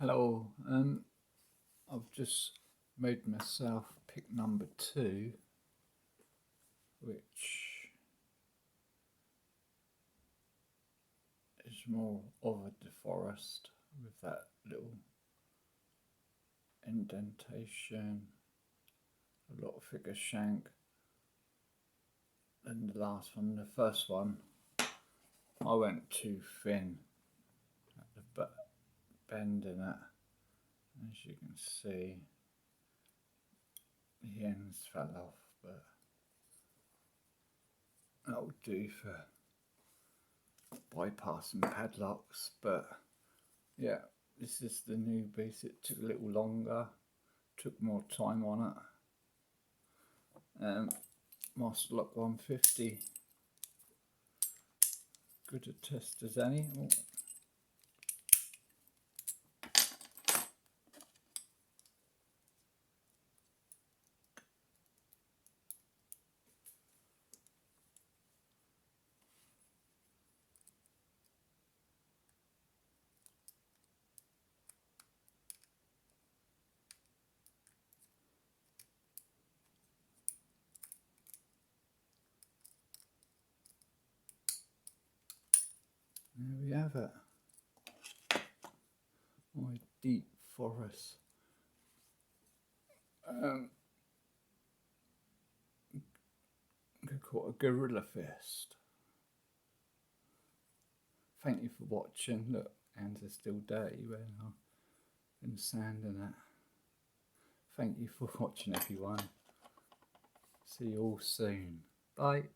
Hello, I've just made myself pick number 2, which is more of a deforest with that little indentation, a lot thicker shank than the last one. The first one, I went too thin at the bend in it. As you can see, the ends fell off, but that'll do for bypassing padlocks. But yeah, this is the new beast. It took a little longer, took more time on it. Master Lock 150, good a test as any. Oh. There we have it, my deep forest. Could call it a gorilla fist. Thank you for watching. Look, hands are still dirty when I'm in the sand and that. Thank you for watching, everyone. See you all soon. Bye.